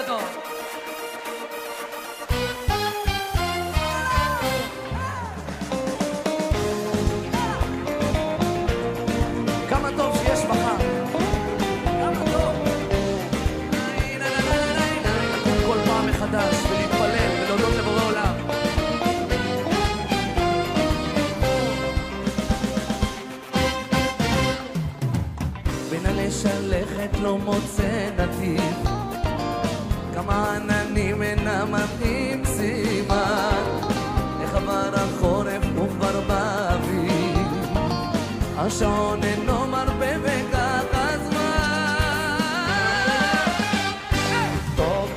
גדול. כמה טוב שיש מחר. כמה טוב. לקום כל פעם מחדש ולהתפלל ולהודות לבורא עולם. בין הלשלכת לא מוצא נתיב, כמה עננים אינם מתאים סימן, איך עבר החורף וכבר באביב, השעון אינו מרפה וכך הזמן. טוב,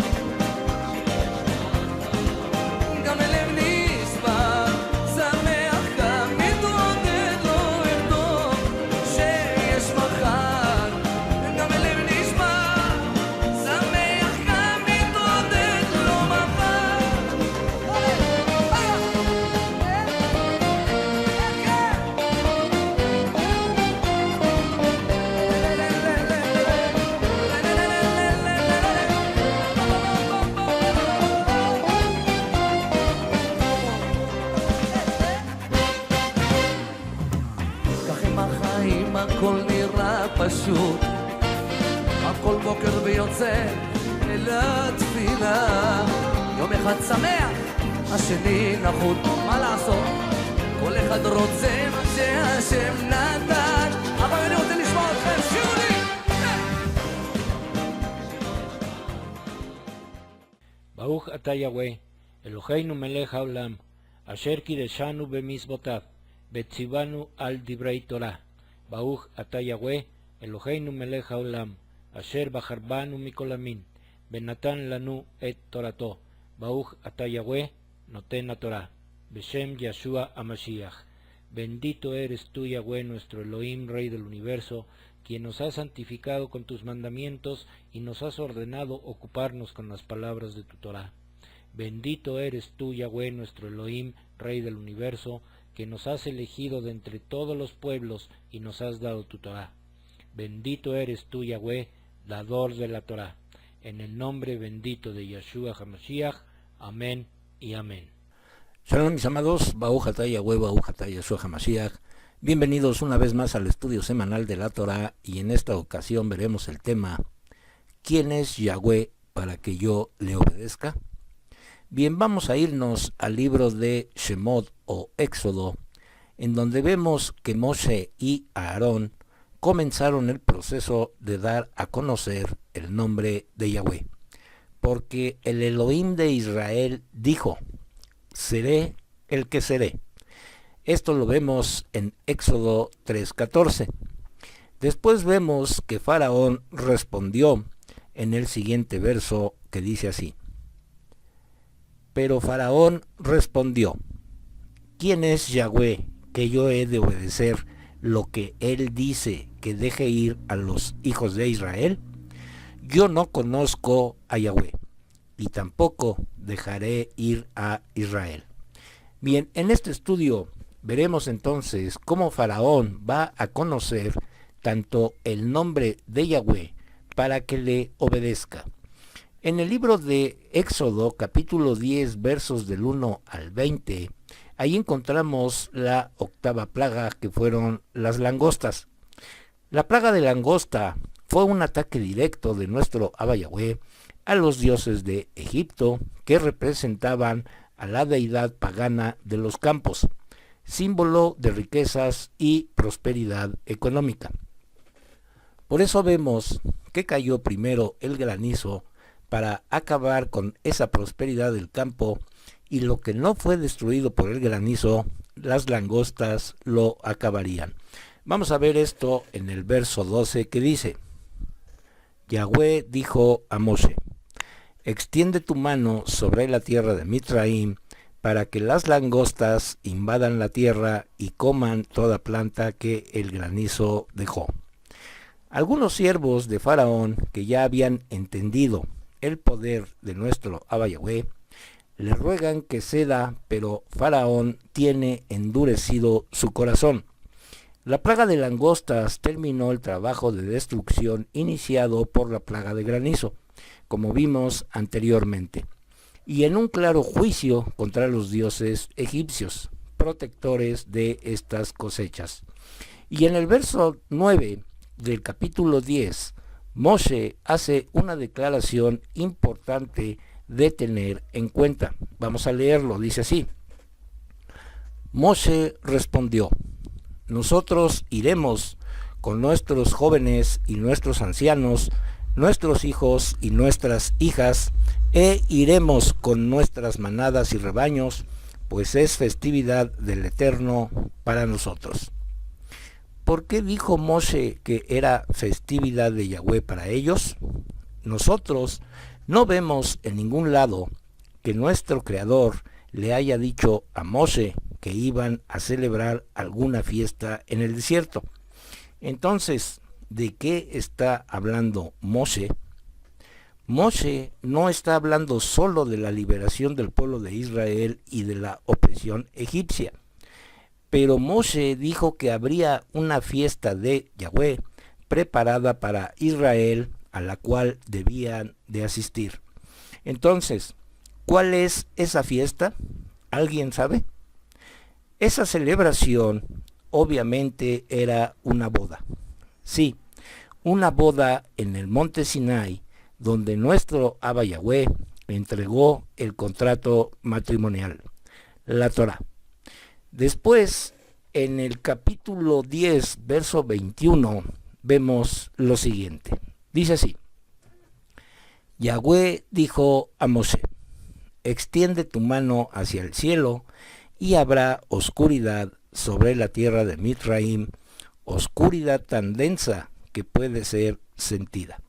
גם הלב נשבר, שמח גם מתעודד, לא ארדום שיש מחר. גם הלב נשבר, שמח גם מתעודד, לא מחר. כך עם החיים הכל נראה פשוט, הכל בוקר ויוצא אל התפילה, יום אחד שמח, השני נחות, מה לעשות? כל אחד רוצה מה שהשם נתן, אבל אני רוצה לשמוע אתכם, שירו לי! ברוך אתה יהוה, אלוהינו מלך העולם, אשר קידשנו במצוותיו, וציוונו על דברי תורה. ברוך אתה יהוה, אלוהינו מלך העולם, אשר בחר בנו מכל המין, ונתן לנו את תורתו. ברוך אתה יהוה, נותן התורה. בשם ישוע המשיח. Bendito eres tú, Yahweh, nuestro Elohim, Rey del universo, quien nos has santificado con tus mandamientos y nos has ordenado ocuparnos con las palabras de tu Torah. Bendito eres tú, Yahweh, nuestro Elohim, Rey del universo, que nos has elegido de entre todos los pueblos y nos has dado tu Torah. Bendito eres tú, Yahweh, dador de la Torah. En el nombre bendito de Yeshua HaMashiach. Amén y amén. Shalom, mis amados, Baruch atah Yahweh, Baruch atah Yeshua HaMashiach. Bienvenidos una vez más al estudio semanal de la Torah, y en esta ocasión veremos el tema ¿quién es Yahweh para que yo le obedezca? Bien, vamos a irnos al libro de Shemot o Éxodo, en donde vemos que Moshe y Aarón comenzaron el proceso de dar a conocer el nombre de Yahweh, porque el Elohim de Israel dijo: seré el que seré. Esto lo vemos en Éxodo 3:14. Después vemos que Faraón respondió en el siguiente verso, que dice así: pero Faraón respondió: ¿quién es Yahweh que yo he de obedecer lo que él dice que deje ir a los hijos de Israel? Yo no conozco a Yahweh, y tampoco dejaré ir a Israel. Bien, en este estudio veremos entonces cómo Faraón va a conocer tanto el nombre de Yahweh para que le obedezca. En el libro de Éxodo, capítulo 10, versos del 1 al 20, ahí encontramos la octava plaga, que fueron las langostas. La plaga de langosta fue un ataque directo de nuestro Abba Yahweh a los dioses de Egipto, que representaban a la deidad pagana de los campos, símbolo de riquezas y prosperidad económica. Por eso vemos que cayó primero el granizo para acabar con esa prosperidad del campo, y lo que no fue destruido por el granizo, las langostas lo acabarían. Vamos a ver esto en el verso 12, que dice: Yahweh dijo a Moshe: extiende tu mano sobre la tierra de Mitzraim, para que las langostas invadan la tierra y coman toda planta que el granizo dejó. Algunos siervos de Faraón, que ya habían entendido el poder de nuestro Abba Yahweh, le ruegan que ceda, pero Faraón tiene endurecido su corazón. La plaga de langostas terminó el trabajo de destrucción iniciado por la plaga de granizo. como vimos anteriormente, y en un claro juicio contra los dioses egipcios, protectores de estas cosechas. Y en el verso 9 del capítulo 10, Moshe hace una declaración importante de tener en cuenta. Vamos a leerlo, dice así. Moshe respondió: nosotros iremos con nuestros jóvenes y nuestros ancianos, nuestros hijos y nuestras hijas, e iremos con nuestras manadas y rebaños, pues es festividad del Eterno para nosotros. ¿Por qué dijo Moshe que era festividad de Yahweh para ellos? Nosotros no vemos en ningún lado que nuestro Creador le haya dicho a Moshe que iban a celebrar alguna fiesta en el desierto. Entonces, ¿de qué está hablando Moshe? Moshe no está hablando solo de la liberación del pueblo de Israel y de la opresión egipcia, pero Moshe dijo que habría una fiesta de Yahweh preparada para Israel a la cual debían de asistir. Entonces, ¿cuál es esa fiesta? ¿Alguien sabe? Esa celebración obviamente era una boda. Sí, una boda en el monte Sinai, donde nuestro Abba Yahweh entregó el contrato matrimonial, la Torá. Después, en el capítulo 10, verso 21, vemos lo siguiente. Dice así: Yahweh dijo a Moshe: extiende tu mano hacia el cielo, y habrá oscuridad sobre la tierra de Mitzraim, oscuridad tan densa que puede ser sentida.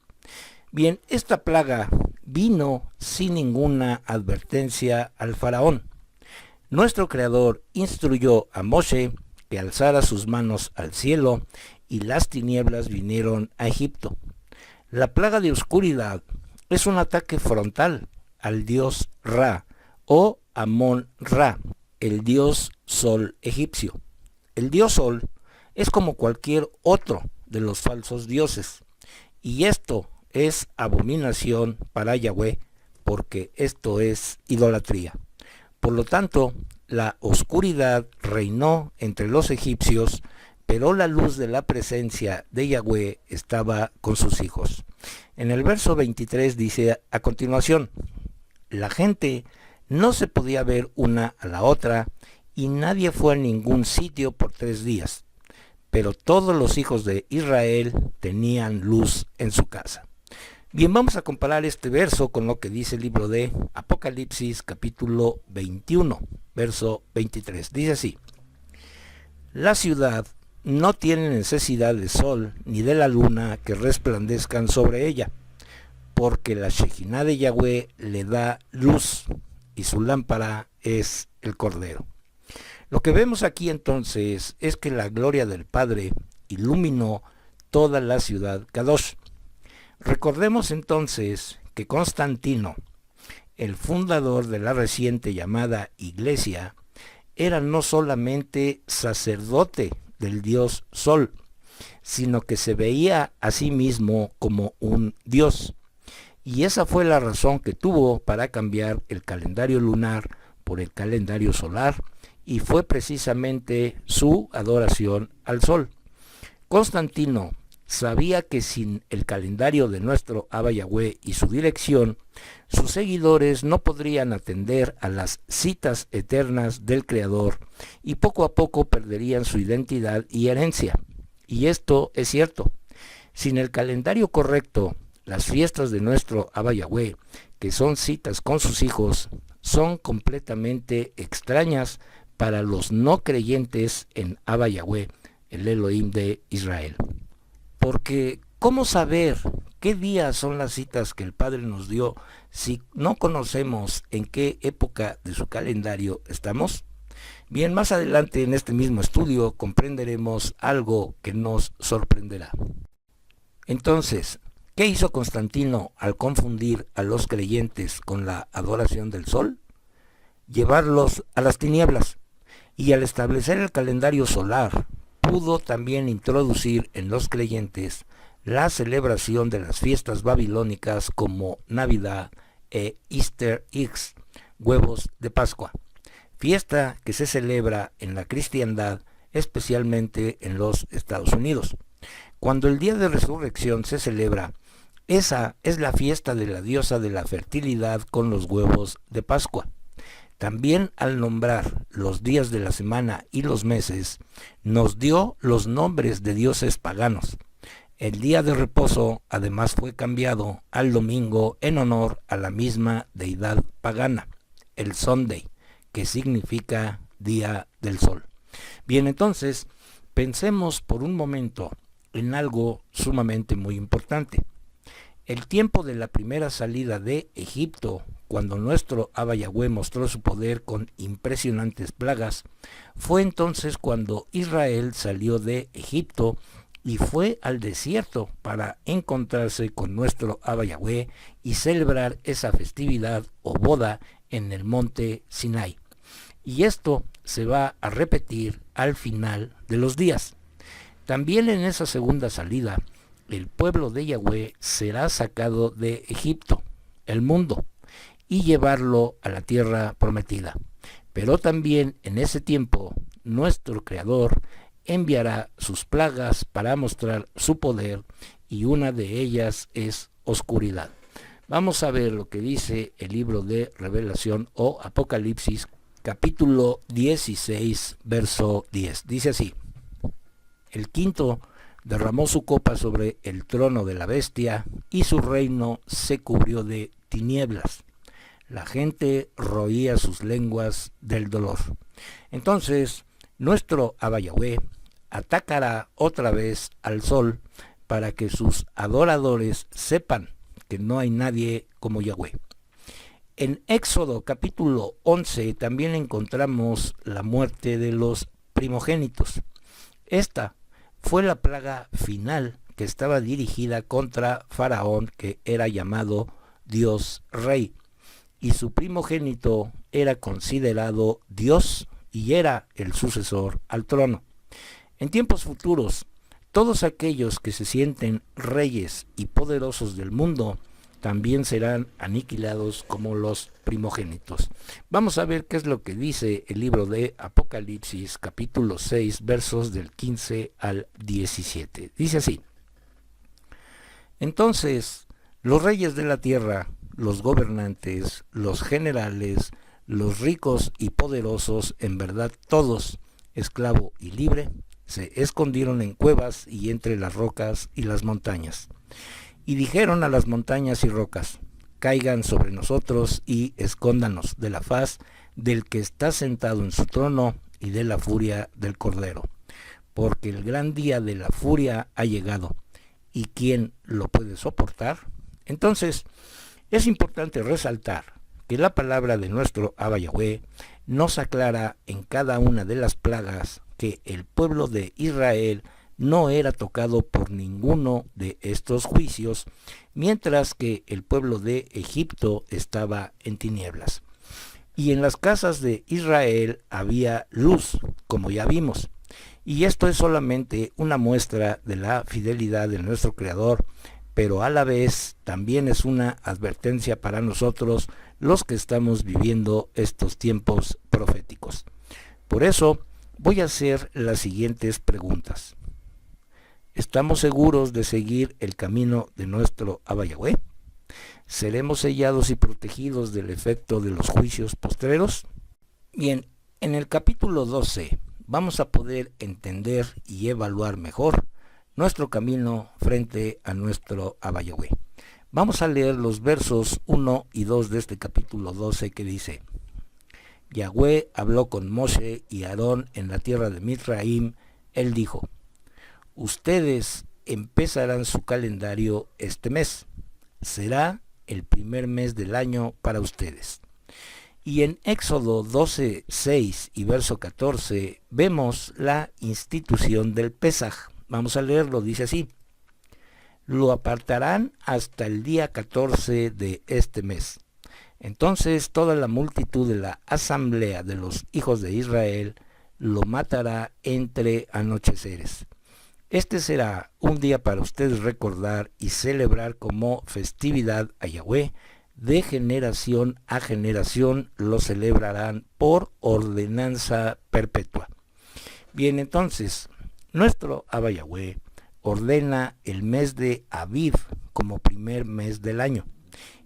Bien, esta plaga vino sin ninguna advertencia al faraón. Nuestro Creador instruyó a Moshe que alzara sus manos al cielo, y las tinieblas vinieron a Egipto. La plaga de oscuridad es un ataque frontal al dios Ra o Amón-Ra, el dios sol egipcio. El dios sol es como cualquier otro de los falsos dioses, y esto es abominación para Yahweh, porque esto es idolatría. Por lo tanto, la oscuridad reinó entre los egipcios, pero la luz de la presencia de Yahweh estaba con sus hijos. En el verso 23 dice a continuación: la gente no se podía ver una a la otra, y nadie fue a ningún sitio por 3 días, pero todos los hijos de Israel tenían luz en su casa. Bien, vamos a comparar este verso con lo que dice el libro de Apocalipsis capítulo 21, verso 23. Dice así: la ciudad no tiene necesidad de sol ni de la luna que resplandezcan sobre ella, porque la Shekinah de Yahweh le da luz, y su lámpara es el Cordero. Lo que vemos aquí entonces es que la gloria del Padre iluminó toda la ciudad Kadosh. Recordemos entonces que Constantino, el fundador de la reciente llamada Iglesia, era no solamente sacerdote del dios Sol, sino que se veía a sí mismo como un dios. Y esa fue la razón que tuvo para cambiar el calendario lunar por el calendario solar, y fue precisamente su adoración al sol. Constantino sabía que sin el calendario de nuestro Abba Yahweh y su dirección, sus seguidores no podrían atender a las citas eternas del Creador, y poco a poco perderían su identidad y herencia. Y esto es cierto. Sin el calendario correcto, las fiestas de nuestro Abba Yahweh, que son citas con sus hijos, son completamente extrañas para los no creyentes en Abba Yahweh, el Elohim de Israel. Porque, ¿cómo saber qué días son las citas que el Padre nos dio si no conocemos en qué época de su calendario estamos? Bien, más adelante en este mismo estudio comprenderemos algo que nos sorprenderá. Entonces, ¿qué hizo Constantino al confundir a los creyentes con la adoración del sol? Llevarlos a las tinieblas. Y al establecer el calendario solar, pudo también introducir en los creyentes la celebración de las fiestas babilónicas como Navidad e Easter eggs, huevos de Pascua, fiesta que se celebra en la cristiandad, especialmente en los Estados Unidos. Cuando el día de resurrección se celebra, esa es la fiesta de la diosa de la fertilidad con los huevos de Pascua. También al nombrar los días de la semana y los meses, nos dio los nombres de dioses paganos. El día de reposo además fue cambiado al domingo en honor a la misma deidad pagana, el Sunday, que significa día del sol. Bien, entonces, pensemos por un momento en algo sumamente muy importante. El tiempo de la primera salida de Egipto, cuando nuestro Abba Yahweh mostró su poder con impresionantes plagas, fue entonces cuando Israel salió de Egipto y fue al desierto para encontrarse con nuestro Abba Yahweh y celebrar esa festividad o boda en el monte Sinai. Y esto se va a repetir al final de los días. También en esa segunda salida, el pueblo de Yahweh será sacado de Egipto, el mundo, y llevarlo a la tierra prometida. Pero también en ese tiempo, nuestro Creador enviará sus plagas para mostrar su poder, y una de ellas es oscuridad. Vamos a ver lo que dice el libro de Revelación o Apocalipsis, capítulo 16, verso 10. Dice así: el quinto derramó su copa sobre el trono de la bestia, y su reino se cubrió de tinieblas. La gente roía sus lenguas del dolor. Entonces, nuestro Abba Yahweh atacará otra vez al sol para que sus adoradores sepan que no hay nadie como Yahweh. En Éxodo capítulo 11 también encontramos la muerte de los primogénitos. Esta fue la plaga final que estaba dirigida contra Faraón, que era llamado Dios Rey, y su primogénito era considerado Dios y era el sucesor al trono. En tiempos futuros, todos aquellos que se sienten reyes y poderosos del mundo también serán aniquilados como los primogénitos. Vamos a ver qué es lo que dice el libro de Apocalipsis, capítulo 6, versos del 15 al 17. Dice así: entonces los reyes de la tierra, los gobernantes, los generales, los ricos y poderosos, en verdad todos, esclavo y libre, se escondieron en cuevas y entre las rocas y las montañas. Y dijeron a las montañas y rocas: caigan sobre nosotros y escóndanos de la faz del que está sentado en su trono y de la furia del Cordero, porque el gran día de la furia ha llegado, ¿y quién lo puede soportar? Entonces, es importante resaltar que la palabra de nuestro Abba Yahweh nos aclara en cada una de las plagas que el pueblo de Israel no era tocado por ninguno de estos juicios, mientras que el pueblo de Egipto estaba en tinieblas. Y en las casas de Israel había luz, como ya vimos. Y esto es solamente una muestra de la fidelidad de nuestro Creador, pero a la vez también es una advertencia para nosotros, los que estamos viviendo estos tiempos proféticos. Por eso voy a hacer las siguientes preguntas. ¿Estamos seguros de seguir el camino de nuestro Abba Yahweh? ¿Seremos sellados y protegidos del efecto de los juicios postreros? Bien, en el capítulo 12 vamos a poder entender y evaluar mejor nuestro camino frente a nuestro Abba Yahweh. Vamos a leer los versos 1 y 2 de este capítulo 12 que dice: Yahweh habló con Moshe y Aarón en la tierra de Mizraim. Él dijo: ustedes empezarán su calendario este mes. Será el primer mes del año para ustedes. Y en Éxodo 12, 6 y verso 14 vemos la institución del Pesaj. Vamos a leerlo, dice así: lo apartarán hasta el día 14 de este mes. Entonces toda la multitud de la asamblea de los hijos de Israel lo matará entre anocheceres. Este será un día para ustedes recordar y celebrar como festividad a Yahweh. De generación a generación lo celebrarán por ordenanza perpetua. Bien, entonces, nuestro Abba Yahweh ordena el mes de Aviv como primer mes del año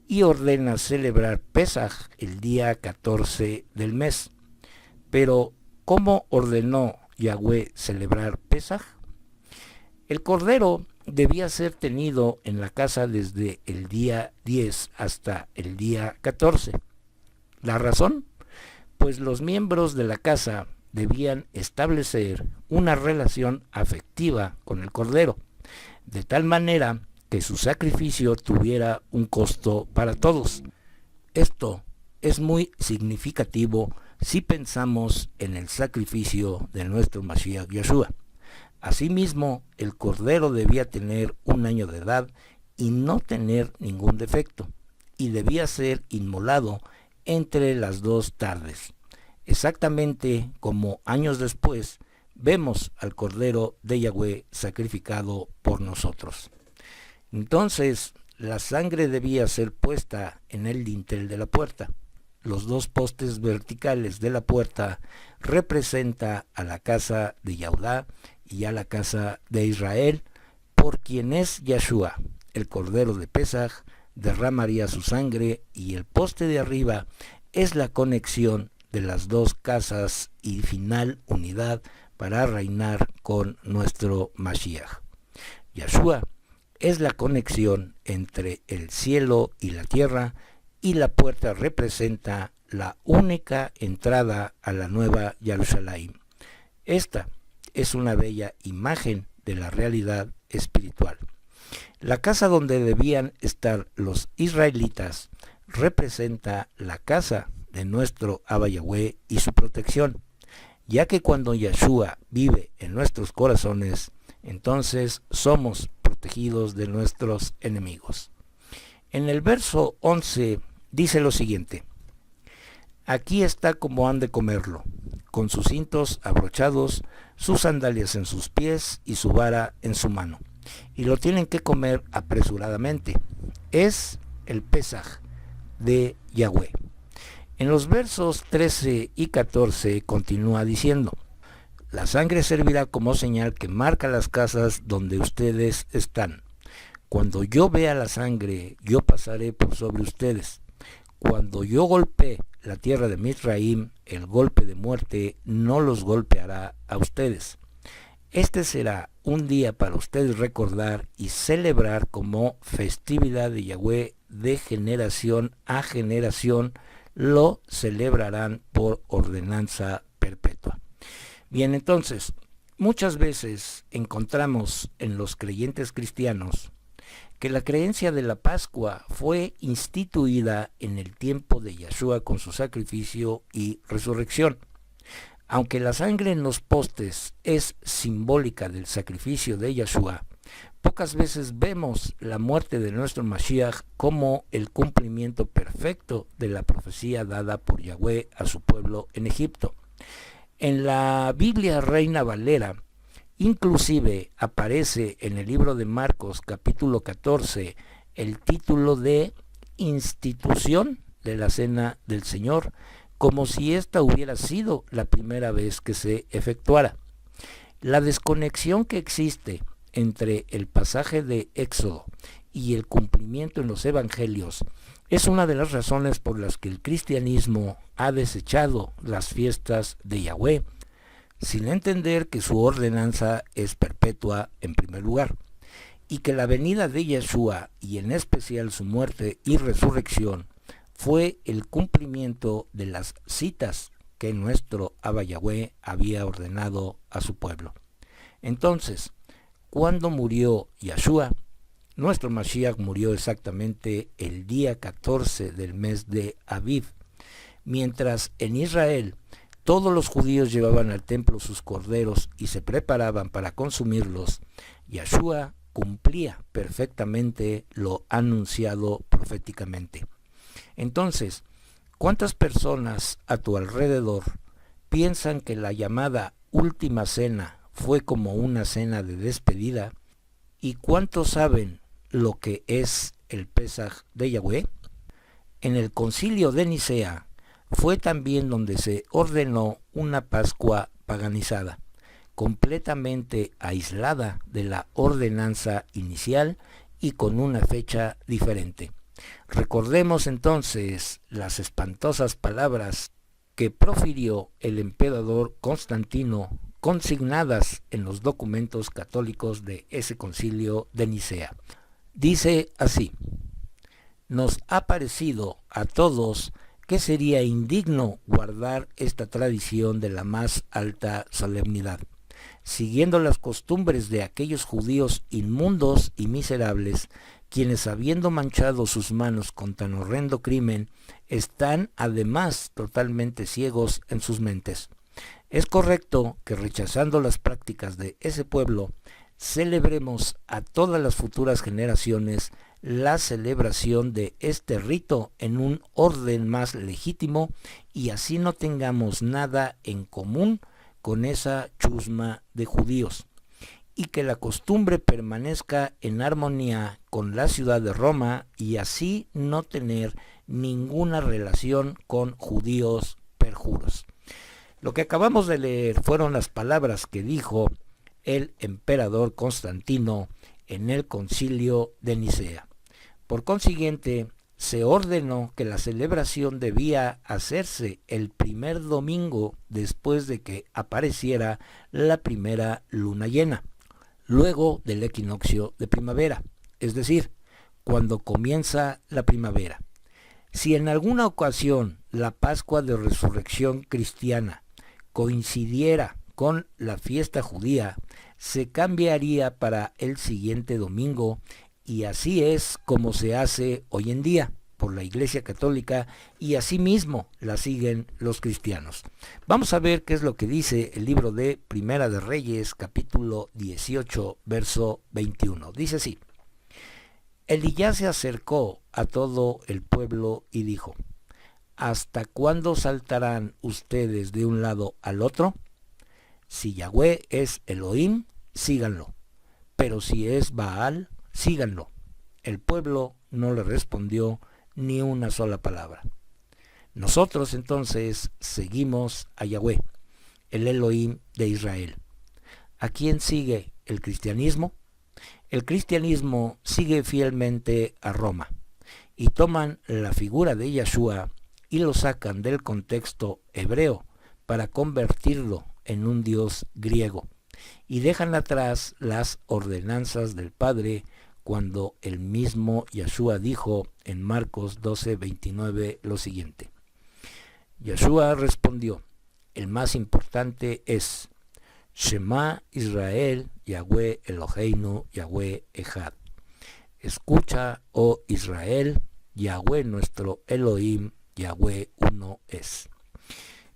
y ordena celebrar Pesaj el día 14 del mes. Pero, ¿cómo ordenó Yahweh celebrar Pesaj? El cordero debía ser tenido en la casa desde el día 10 hasta el día 14. ¿La razón? Pues los miembros de la casa debían establecer una relación afectiva con el cordero, de tal manera que su sacrificio tuviera un costo para todos. Esto es muy significativo si pensamos en el sacrificio de nuestro Mashiach Yeshua. Asimismo, el cordero debía tener 1 año de edad y no tener ningún defecto, y debía ser inmolado entre las 2 tardes. Exactamente como años después vemos al cordero de Yahweh sacrificado por nosotros. Entonces, la sangre debía ser puesta en el dintel de la puerta. Los 2 postes verticales de la puerta representan a la casa de Yahudá y a la casa de Israel, por quien es Yeshua, el cordero de Pesaj, derramaría su sangre, y el poste de arriba es la conexión de las 2 casas y final unidad para reinar con nuestro Mashiach. Yeshua es la conexión entre el cielo y la tierra, y la puerta representa la única entrada a la nueva Jerusalén. Esta es una bella imagen de la realidad espiritual. La casa donde debían estar los israelitas representa la casa de nuestro Abba Yahweh y su protección, ya que cuando Yeshua vive en nuestros corazones, entonces somos protegidos de nuestros enemigos. En el verso 11 dice lo siguiente: aquí está como han de comerlo, con sus cintos abrochados, sus sandalias en sus pies y su vara en su mano. Y lo tienen que comer apresuradamente. Es el Pesaj de Yahweh. En los versos 13 y 14 continúa diciendo: la sangre servirá como señal que marca las casas donde ustedes están. Cuando yo vea la sangre, yo pasaré por sobre ustedes. Cuando yo golpee la tierra de Misraim, el golpe de muerte no los golpeará a ustedes. Este será un día para ustedes recordar y celebrar como festividad de Yahweh. De generación a generación lo celebrarán por ordenanza perpetua. Bien, entonces, muchas veces encontramos en los creyentes cristianos que la creencia de la Pascua fue instituida en el tiempo de Yeshua con su sacrificio y resurrección. Aunque la sangre en los postes es simbólica del sacrificio de Yeshua, pocas veces vemos la muerte de nuestro Mashiach como el cumplimiento perfecto de la profecía dada por Yahweh a su pueblo en Egipto. En la Biblia Reina Valera, inclusive aparece en el libro de Marcos capítulo 14 el título de institución de la Cena del Señor, como si esta hubiera sido la primera vez que se efectuara. La desconexión que existe entre el pasaje de Éxodo y el cumplimiento en los evangelios es una de las razones por las que el cristianismo ha desechado las fiestas de Yahweh, sin entender que su ordenanza es perpetua en primer lugar, y que la venida de Yeshua, y en especial su muerte y resurrección, fue el cumplimiento de las citas que nuestro Abba Yahweh había ordenado a su pueblo. Entonces, cuando murió Yeshua, nuestro Mashiach murió exactamente el día 14 del mes de Aviv, mientras en Israel todos los judíos llevaban al templo sus corderos y se preparaban para consumirlos. Yeshua cumplía perfectamente lo anunciado proféticamente. Entonces, ¿cuántas personas a tu alrededor piensan que la llamada última cena fue como una cena de despedida. ¿Y cuántos saben lo que es el Pesaj de Yahweh? En el concilio de Nicea fue también donde se ordenó una Pascua paganizada, completamente aislada de la ordenanza inicial y con una fecha diferente. Recordemos entonces las espantosas palabras que profirió el emperador Constantino, consignadas en los documentos católicos de ese concilio de Nicea. Dice así: nos ha parecido a todos que sería indigno guardar esta tradición de la más alta solemnidad, siguiendo las costumbres de aquellos judíos inmundos y miserables, quienes habiendo manchado sus manos con tan horrendo crimen, están además totalmente ciegos en sus mentes. Es correcto que, rechazando las prácticas de ese pueblo, celebremos a todas las futuras generaciones la celebración de este rito en un orden más legítimo, y así no tengamos nada en común con esa chusma de judíos, y que la costumbre permanezca en armonía con la ciudad de Roma, y así no tener ninguna relación con judíos perjuros. Lo que acabamos de leer fueron las palabras que dijo el emperador Constantino en el concilio de Nicea. Por consiguiente, se ordenó que la celebración debía hacerse el primer domingo después de que apareciera la primera luna llena, luego del equinoccio de primavera, es decir, cuando comienza la primavera. Si en alguna ocasión la Pascua de Resurrección cristiana coincidiera con la fiesta judía, se cambiaría para el siguiente domingo, y así es como se hace hoy en día por la Iglesia Católica, y asimismo la siguen los cristianos. Vamos a ver qué es lo que dice el libro de Primera de Reyes, capítulo 18, verso 21. Dice así: Elías se acercó a todo el pueblo y dijo: ¿hasta cuándo saltarán ustedes de un lado al otro? Si Yahweh es Elohim, síganlo, pero si es Baal, síganlo. El pueblo no le respondió ni una sola palabra. Nosotros entonces seguimos a Yahweh, el Elohim de Israel. ¿A quién sigue el cristianismo? El cristianismo sigue fielmente a Roma, y toman la figura de Yahshua y lo sacan del contexto hebreo para convertirlo en un dios griego, y dejan atrás las ordenanzas del Padre, cuando el mismo Yahshua dijo en Marcos 12:29 lo siguiente: Yahshua respondió: el más importante es Shema Israel, Yahweh Eloheinu, Yahweh Echad. Escucha, oh Israel, Yahweh nuestro Elohim, Yahweh uno es.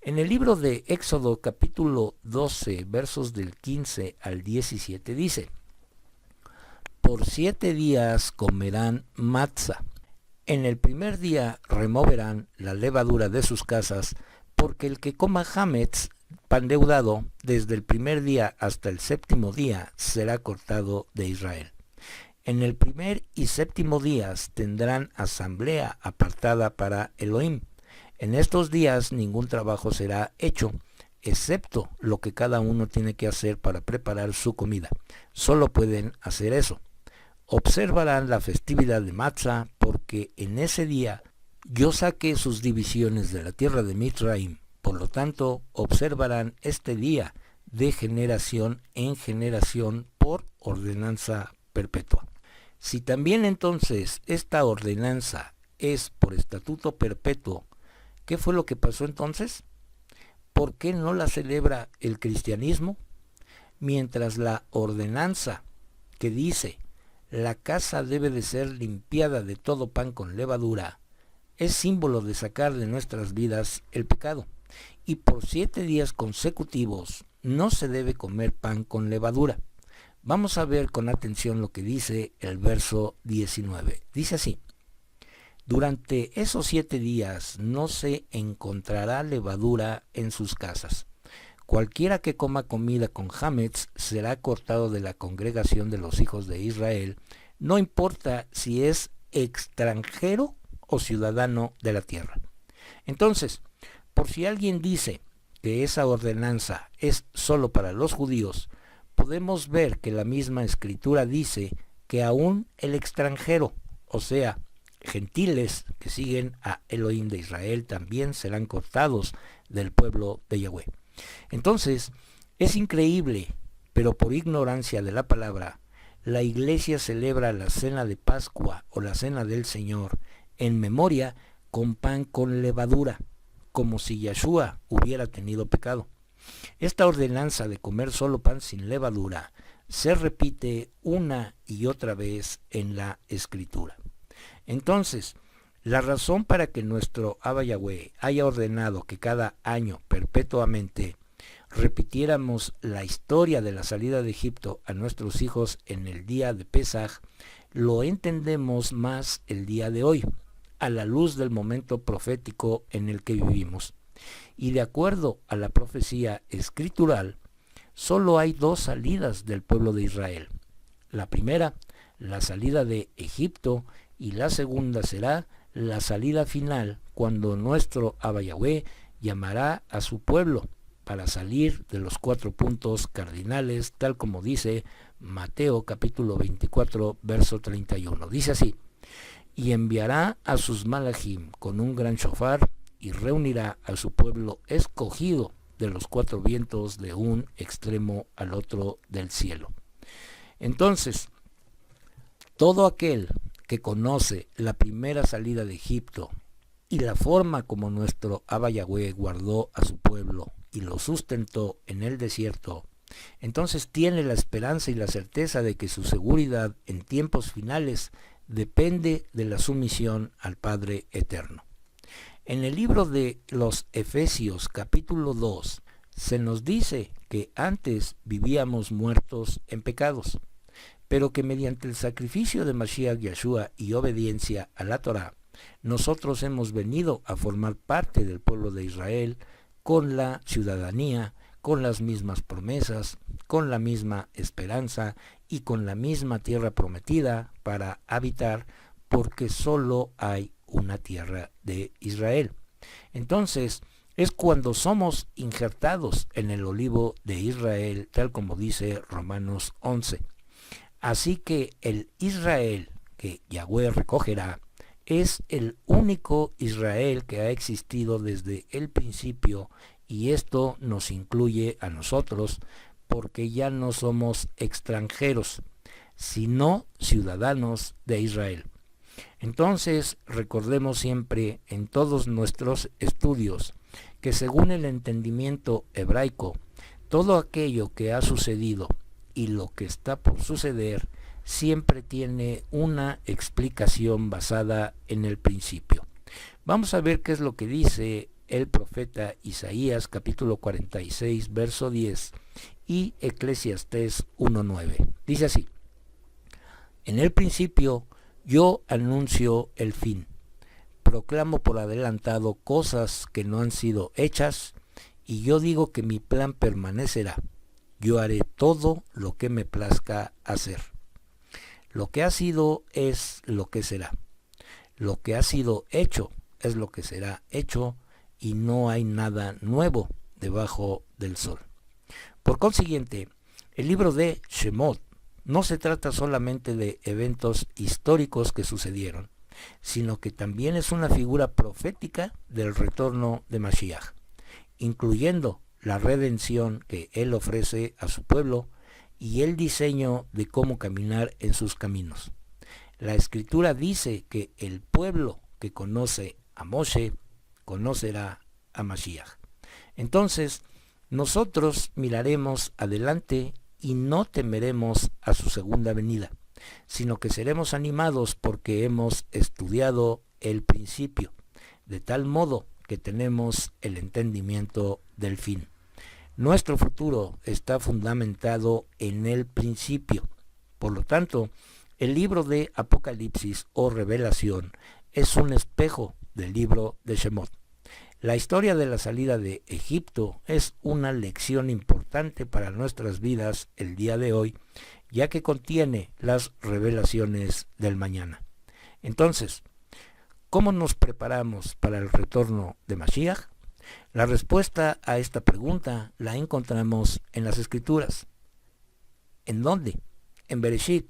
En el libro de Éxodo capítulo 12, versos del 15 al 17 dice: por 7 días comerán matzah. En el primer día removerán la levadura de sus casas, porque el que coma hametz, pan deudado, desde el primer día hasta el 7º día será cortado de Israel. En el primer y 7º días tendrán asamblea apartada para Elohim. En estos días ningún trabajo será hecho, excepto lo que cada uno tiene que hacer para preparar su comida. Solo pueden hacer eso. Observarán la festividad de Matzah, porque en ese día yo saqué sus divisiones de la tierra de Mitzraim. Por lo tanto, observarán este día de generación en generación por ordenanza perpetua. Si también entonces esta ordenanza es por estatuto perpetuo, ¿qué fue lo que pasó entonces? ¿Por qué no la celebra el cristianismo? Mientras la ordenanza que dice la casa debe de ser limpiada de todo pan con levadura es símbolo de sacar de nuestras vidas el pecado, y por 7 días consecutivos no se debe comer pan con levadura. Vamos a ver con atención lo que dice el verso 19. Dice así: durante esos 7 días no se encontrará levadura en sus casas. cualquiera que coma comida con hametz será cortado de la congregación de los hijos de Israel, no importa si es extranjero o ciudadano de la tierra. Entonces, por si alguien dice que esa ordenanza es solo para los judíos, podemos ver que la misma escritura dice que aún el extranjero, o sea, gentiles que siguen a Elohim de Israel, también serán cortados del pueblo de Yahweh. Entonces, es increíble, pero por ignorancia de la palabra, la iglesia celebra la cena de Pascua o la cena del Señor en memoria con pan con levadura, como si Yahshua hubiera tenido pecado. Esta ordenanza de comer solo pan sin levadura se repite una y otra vez en la Escritura. Entonces, la razón para que nuestro Abba Yahweh haya ordenado que cada año perpetuamente repitiéramos la historia de la salida de Egipto a nuestros hijos en el día de Pesaj, lo entendemos más el día de hoy, a la luz del momento profético en el que vivimos. Y de acuerdo a la profecía escritural, solo hay dos salidas del pueblo de Israel. La primera, la salida de Egipto, y la segunda será la salida final, cuando nuestro Abba Yahweh llamará a su pueblo para salir de los 4 puntos cardinales, tal como dice Mateo capítulo 24, verso 31. Dice así: y enviará a sus malachim con un gran shofar, y reunirá a su pueblo escogido de los 4 vientos, de un extremo al otro del cielo. Entonces, todo aquel que conoce la primera salida de Egipto y la forma como nuestro Abba Yahweh guardó a su pueblo y lo sustentó en el desierto, entonces tiene la esperanza y la certeza de que su seguridad en tiempos finales depende de la sumisión al Padre Eterno. En el libro de los Efesios capítulo 2 se nos dice que antes vivíamos muertos en pecados, pero que mediante el sacrificio de Mashiach Yahshua y obediencia a la Torá, nosotros hemos venido a formar parte del pueblo de Israel con la ciudadanía, con las mismas promesas, con la misma esperanza y con la misma tierra prometida para habitar, porque solo hay una tierra de Israel. Entonces, es cuando somos injertados en el olivo de Israel, tal como dice Romanos 11. Así que el Israel que Yahweh recogerá es el único Israel que ha existido desde el principio, y esto nos incluye a nosotros, porque ya no somos extranjeros, sino ciudadanos de Israel. Entonces, recordemos siempre en todos nuestros estudios que según el entendimiento hebraico, todo aquello que ha sucedido y lo que está por suceder siempre tiene una explicación basada en el principio. Vamos a ver qué es lo que dice el profeta Isaías capítulo 46 verso 10 y Eclesiastés 1:9. Dice así: en el principio yo anuncio el fin, proclamo por adelantado cosas que no han sido hechas, y yo digo que mi plan permanecerá. Yo haré todo lo que me plazca hacer. Lo que ha sido es lo que será. Lo que ha sido hecho es lo que será hecho, y no hay nada nuevo debajo del sol. Por consiguiente, el libro de Shemot no se trata solamente de eventos históricos que sucedieron, sino que también es una figura profética del retorno de Mashiach, incluyendo la redención que él ofrece a su pueblo y el diseño de cómo caminar en sus caminos. La escritura dice que el pueblo que conoce a Moshe conocerá a Mashiach. Entonces, nosotros miraremos adelante y no temeremos a su segunda venida, sino que seremos animados porque hemos estudiado el principio, de tal modo que tenemos el entendimiento del fin. Nuestro futuro está fundamentado en el principio. Por lo tanto, el libro de Apocalipsis o Revelación es un espejo del libro de Shemot. La historia de la salida de Egipto es una lección importante para nuestras vidas el día de hoy, ya que contiene las revelaciones del mañana. Entonces, ¿cómo nos preparamos para el retorno de Mashiach? La respuesta a esta pregunta la encontramos en las Escrituras. ¿En dónde? En Bereshit,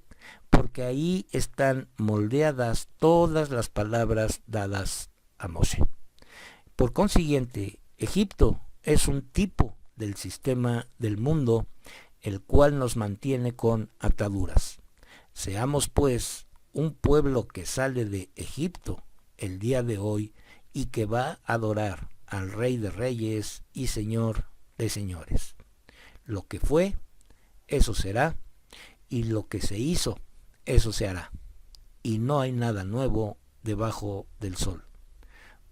porque ahí están moldeadas todas las palabras dadas a Moshe. Por consiguiente, Egipto es un tipo del sistema del mundo, el cual nos mantiene con ataduras. Seamos pues un pueblo que sale de Egipto el día de hoy y que va a adorar al Rey de Reyes y Señor de Señores. Lo que fue, eso será, y lo que se hizo, eso se hará. Y no hay nada nuevo debajo del sol.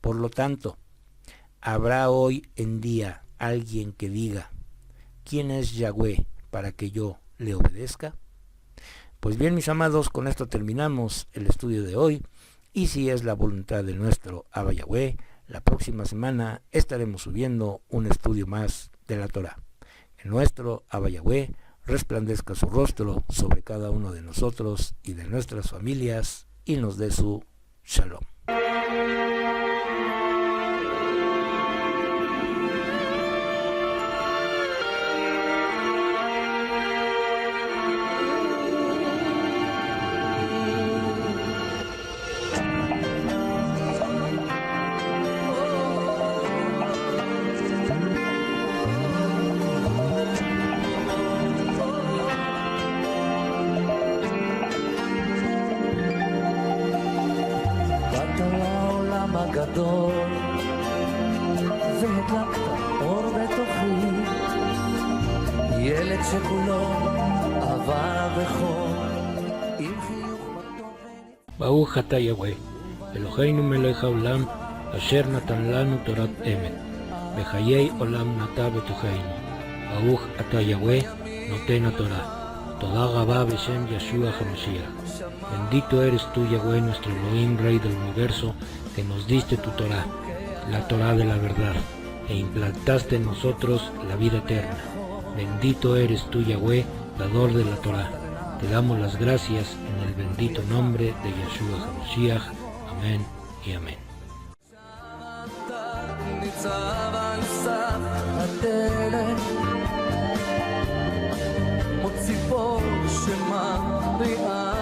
Por lo tanto, ¿habrá hoy en día alguien que diga, ¿quién es Yahweh para que yo le obedezca? Pues bien, mis amados, con esto terminamos el estudio de hoy, y si es la voluntad de nuestro Abba Yahweh, la próxima semana estaremos subiendo un estudio más de la Torá. Que nuestro Abba Yahweh resplandezca su rostro sobre cada uno de nosotros y de nuestras familias, y nos dé su shalom. הגדול והדלקת אור בתוכי, ילד שכולו אהבה וחום עם חיוך בתוכן. ברוך אתה יהוה, אלוהינו מלך העולם, אשר נתן לנו תורת אמת, בחיי עולם נטע בתוכנו. ברוך אתה יהוה, נותן התורה. תודה רבה בשם ישוע המשיח. Bendito eres tú, Yahweh, nuestro Elohim, Rey del Universo, que nos diste tu Torah, la Torah de la verdad, e implantaste en nosotros la vida eterna. Bendito eres tú, Yahweh, dador de la Torah. Te damos las gracias en el bendito nombre de Yeshua HaMashiach. Amén y amén. ציפור שמריעה